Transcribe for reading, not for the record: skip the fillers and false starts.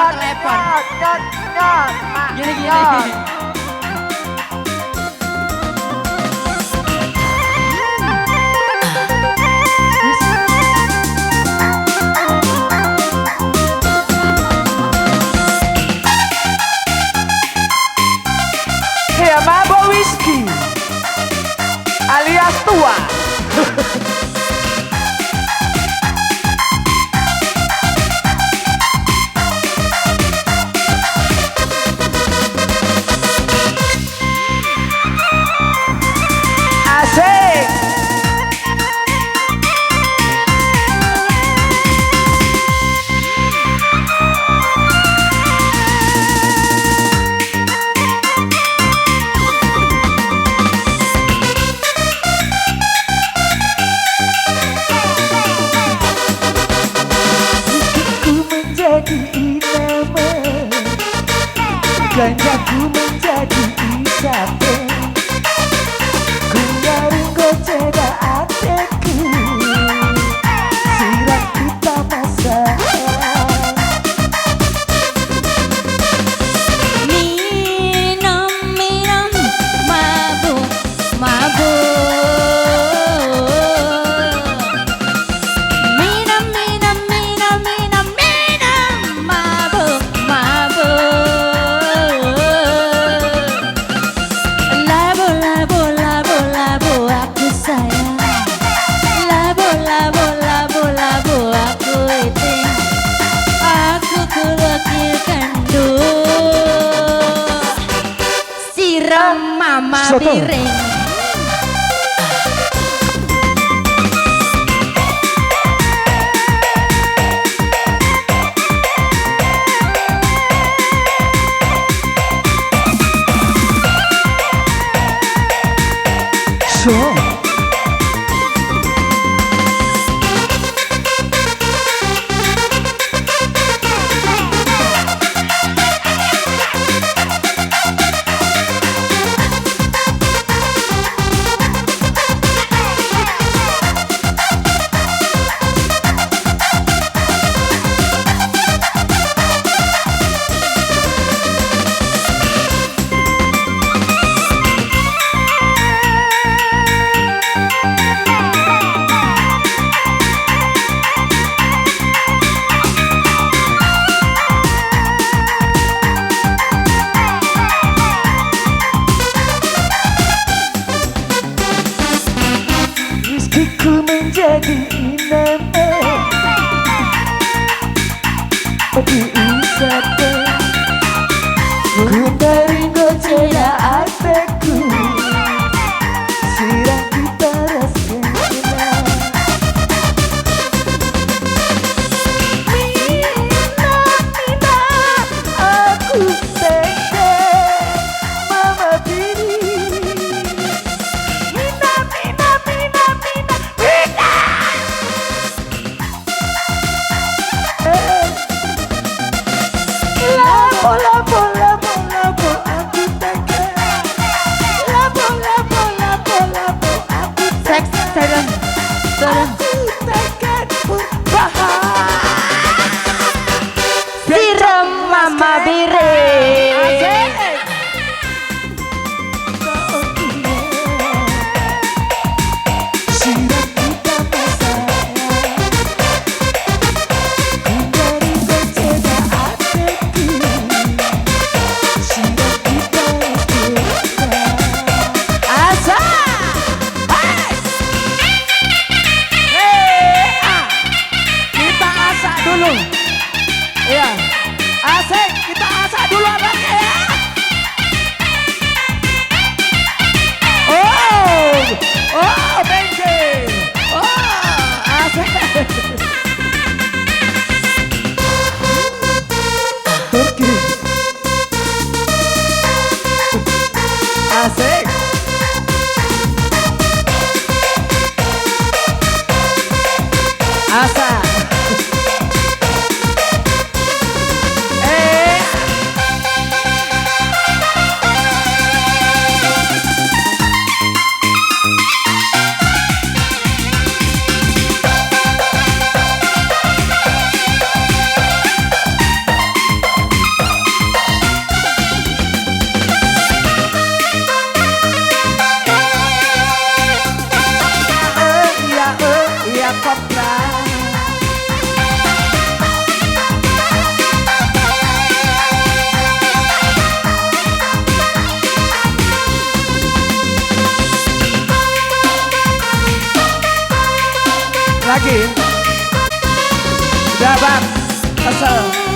telepon. Gini. Kayak mabok whisky alias tua. Asik. Menjadi iname, ganjaku menjadi isape, kungaring goceda ateku, sirak kita masak. Minum, mabuk. Minum, mabuk. Labu, aku sayang. Labu, aku eting. Aku kulukir kendur. Siram mama Soto. piring. So. Rizkiku menjadi iname, diisate, kundaring goceda ateku, sirak kita rasanya. Mina, aku tega mama diri. Mina. Labo, aku tega. Labo, aku Seks, turun. Aku takkan berbahaya. Siram mama piring. Sirak kita masak, kundaring goceda ateku, sirak kita rasanya. Asa. Kita asak dulu. Iya. Asik, kita asak dulu anaknya ya. Oh, Benji. Oh, asik. Oke. Asik. Asa. Lagi. Udah bang. Kesel.